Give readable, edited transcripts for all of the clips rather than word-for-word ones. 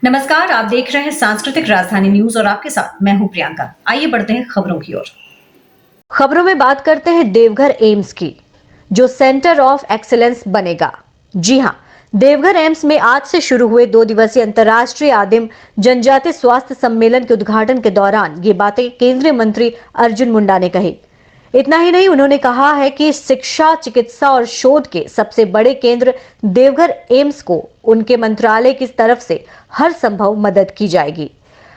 नमस्कार, आप देख रहे हैं सांस्कृतिक राजधानी न्यूज और आपके साथ मैं हूं प्रियंका। आइए बढ़ते हैं खबरों की ओर। खबरों में बात करते हैं देवघर एम्स की, जो सेंटर ऑफ एक्सीलेंस बनेगा। जी हां, देवघर एम्स में आज से शुरू हुए 2 दिवसीय अंतर्राष्ट्रीय आदिम जनजाति स्वास्थ्य सम्मेलन के उद्घाटन के दौरान ये बातें केंद्रीय मंत्री अर्जुन मुंडा ने कही। इतना ही नहीं, उन्होंने कहा है कि शिक्षा, चिकित्सा और शोध के सबसे बड़े केंद्र देवघर एम्स को उनके मंत्रालय की तरफ से हर संभव मदद की जाएगी।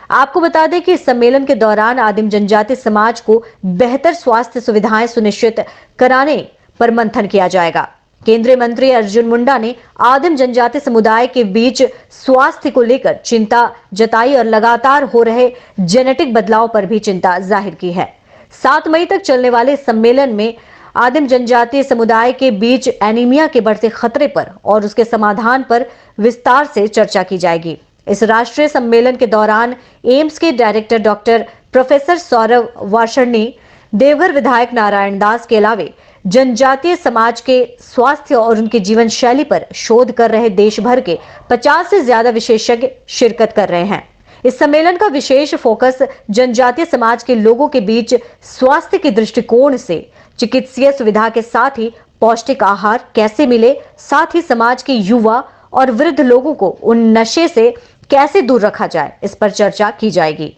आपको बता दें कि इस सम्मेलन के दौरान आदिम जनजाति समाज को बेहतर स्वास्थ्य सुविधाएं सुनिश्चित कराने पर मंथन किया जाएगा। केंद्रीय मंत्री अर्जुन मुंडा ने आदिम जनजाति समुदाय के बीच स्वास्थ्य को लेकर चिंता जताई और लगातार हो रहे जेनेटिक बदलाव पर भी चिंता जाहिर की है। 7 मई तक चलने वाले सम्मेलन में आदिम जनजातीय समुदाय के बीच एनीमिया के बढ़ते खतरे पर और उसके समाधान पर विस्तार से चर्चा की जाएगी। इस राष्ट्रीय सम्मेलन के दौरान एम्स के director doctor professor Saurabh Varshney, Deoghar विधायक नारायण दास के अलावे जनजातीय समाज के स्वास्थ्य और उनकी जीवन शैली पर शोध कर रहे देश भर के 50 से ज्यादा विशेषज्ञ शिरकत कर रहे हैं। इस सम्मेलन का विशेष फोकस जनजातीय समाज के लोगों के बीच स्वास्थ्य के दृष्टिकोण से चिकित्सीय सुविधा के साथ ही पौष्टिक आहार कैसे मिले, साथ ही समाज के युवा और वृद्ध लोगों को उन नशे से कैसे दूर रखा जाए, इस पर चर्चा की जाएगी।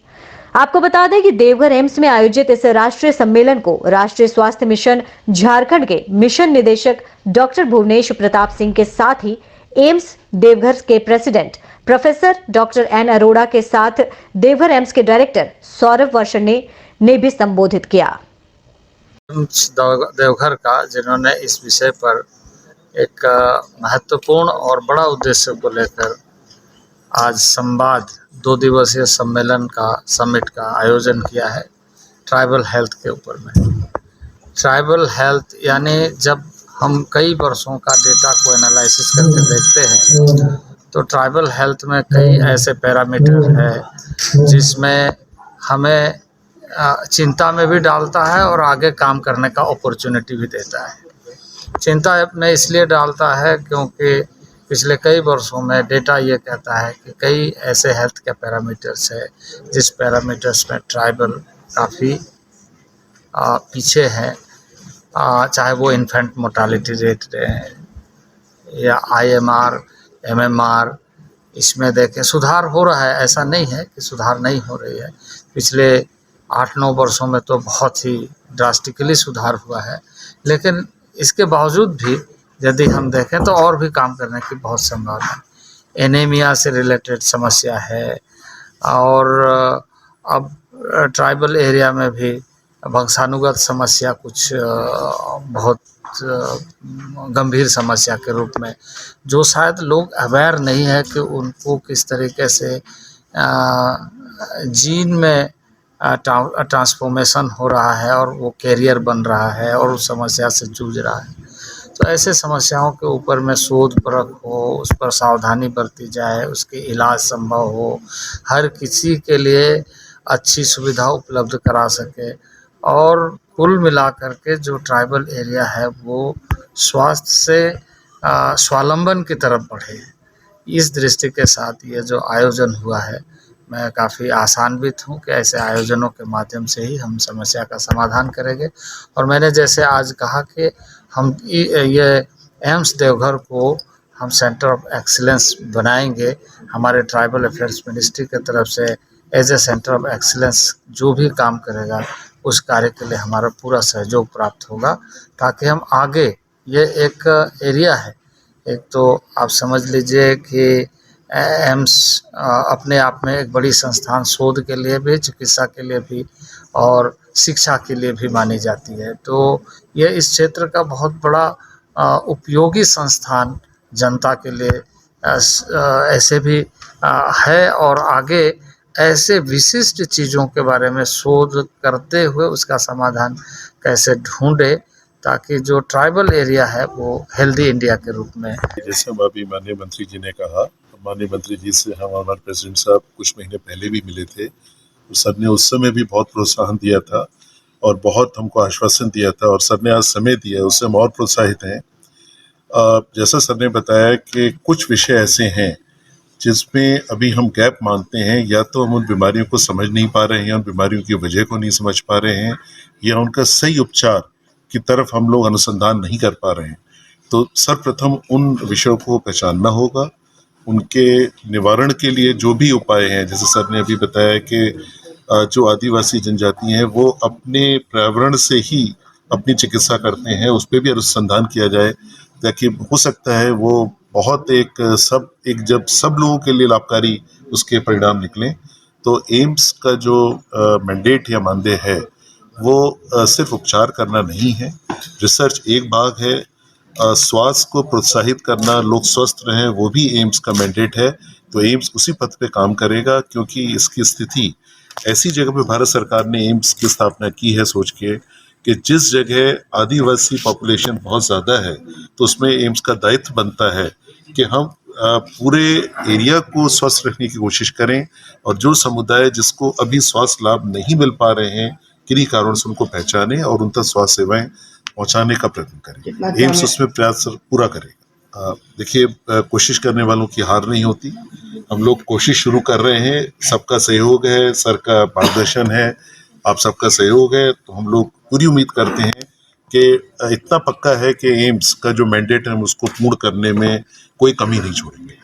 आपको बता दें कि देवघर एम्स में आयोजित इस राष्ट्रीय सम्मेलन को राष्ट्रीय स्वास्थ्य मिशन झारखंड के मिशन निदेशक डॉक्टर भुवनेश प्रताप सिंह के साथ ही एम्स देवघर के president professor doctor N Arora के साथ देवघर एम्स के डायरेक्टर सौरभ वार्ष्णेय ने भी संबोधित किया। देवघर का, जिन्होंने इस विषय पर एक महत्वपूर्ण और बड़ा उद्देश्य को लेकर आज संवाद 2 दिवसीय सम्मेलन का समिट का आयोजन किया है ट्राइबल हेल्थ के ऊपर में। ट्राइबल हेल्थ यानी जब हम कई वर्षों का डेटा को एनालिसिस करके देखते हैं तो ट्राइबल हेल्थ में कई ऐसे पैरामीटर है जिसमें हमें चिंता में भी डालता है और आगे काम करने का अपॉर्चुनिटी भी देता है। चिंता में इसलिए डालता है क्योंकि पिछले कई वर्षों में डेटा ये कहता है कि कई ऐसे हेल्थ के पैरामीटर्स है जिस पैरामीटर्स में ट्राइबल काफ़ी पीछे हैं, चाहे वो इन्फेंट मोर्टालिटी रेट रहे या IMR, MMR, इसमें देखें सुधार हो रहा है। ऐसा नहीं है कि सुधार नहीं हो रही है, पिछले 8-9 वर्षों में तो बहुत ही ड्रास्टिकली सुधार हुआ है, लेकिन इसके बावजूद भी यदि हम देखें तो और भी काम करने की बहुत संभावना है। एनीमिया से रिलेटेड समस्या है और अब ट्राइबल एरिया में भी वंशानुगत समस्या कुछ बहुत गंभीर समस्या के रूप में, जो शायद लोग अवेयर नहीं है कि उनको किस तरीके से जीन में ट्रांसफॉर्मेशन हो रहा है और वो कैरियर बन रहा है और उस समस्या से जूझ रहा है। तो ऐसे समस्याओं के ऊपर में शोध परख हो, उस पर सावधानी बरती जाए, उसके इलाज संभव हो, हर किसी के लिए अच्छी सुविधा उपलब्ध करा सके और कुल मिलाकर के जो ट्राइबल एरिया है वो स्वास्थ्य से स्वावलंबन की तरफ बढ़े। इस दृष्टि के साथ ये जो आयोजन हुआ है, मैं काफ़ी आशान्वित हूँ कि ऐसे आयोजनों के माध्यम से ही हम समस्या का समाधान करेंगे। और मैंने जैसे आज कहा कि हम ये एम्स देवघर को हम सेंटर ऑफ एक्सीलेंस बनाएंगे। हमारे ट्राइबल अफेयर्स मिनिस्ट्री की तरफ से as a centre of excellence जो भी काम करेगा उस कार्य के लिए हमारा पूरा सहयोग प्राप्त होगा, ताकि हम आगे, ये एक एरिया है, एक तो आप समझ लीजिए कि एम्स अपने आप में एक बड़ी संस्थान शोध के लिए भी, चिकित्सा के लिए भी और शिक्षा के लिए भी मानी जाती है। तो ये इस क्षेत्र का बहुत बड़ा उपयोगी संस्थान जनता के लिए ऐसे भी है और आगे ऐसे विशिष्ट चीज़ों के बारे में शोध करते हुए उसका समाधान कैसे ढूंढे ताकि जो ट्राइबल एरिया है वो हेल्दी इंडिया के रूप में। जैसे अभी माननीय मंत्री जी ने कहा, माननीय मंत्री जी से हम हमारे प्रेसिडेंट साहब कुछ महीने पहले भी मिले थे, तो सर ने उस समय भी बहुत प्रोत्साहन दिया था और बहुत हमको आश्वासन दिया था और सर ने आज समय दिया, उससे हम और प्रोत्साहित हैं। जैसा सर ने बताया कि कुछ विषय ऐसे हैं जिसमें अभी हम गैप मानते हैं, या तो हम उन बीमारियों को समझ नहीं पा रहे हैं, उन बीमारियों की वजह को नहीं समझ पा रहे हैं, या उनका सही उपचार की तरफ हम लोग अनुसंधान नहीं कर पा रहे हैं। तो सर्वप्रथम उन विषयों को पहचानना होगा, उनके निवारण के लिए जो भी उपाय हैं, जैसे सर ने अभी बताया कि जो आदिवासी जनजाति हैं वो अपने पर्यावरण से ही अपनी चिकित्सा करते हैं, उस पर भी अनुसंधान किया जाए, ताकि हो सकता है वो बहुत एक जब सब लोगों के लिए लाभकारी उसके परिणाम निकलें। तो एम्स का जो मैंडेट या मानदेय है वो सिर्फ उपचार करना नहीं है, रिसर्च एक भाग है, स्वास्थ्य को प्रोत्साहित करना, लोग स्वस्थ रहें, वो भी एम्स का मैंडेट है। तो एम्स उसी पथ पे काम करेगा, क्योंकि इसकी स्थिति ऐसी जगह पे भारत सरकार ने एम्स की स्थापना की है सोच के कि जिस जगह आदिवासी पॉपुलेशन बहुत ज़्यादा है, तो उसमें एम्स का दायित्व बनता है कि हम पूरे एरिया को स्वस्थ रखने की कोशिश करें, और जो समुदाय जिसको अभी स्वास्थ्य लाभ नहीं मिल पा रहे हैं, किन्हीं कारणों से उनको पहचानें और उन तक स्वास्थ्य सेवाएं पहुंचाने का प्रयत्न करें। एम्स उसमें प्रयास पूरा करेगा। देखिए, कोशिश करने वालों की हार नहीं होती। हम लोग कोशिश शुरू कर रहे हैं, सबका सहयोग है, सर का मार्गदर्शन है, आप सबका सहयोग है, तो हम लोग पूरी उम्मीद करते हैं कि इतना पक्का है कि एम्स का जो मैंडेट है हम उसको पूर्ण करने में कोई कमी नहीं छोड़ेंगे।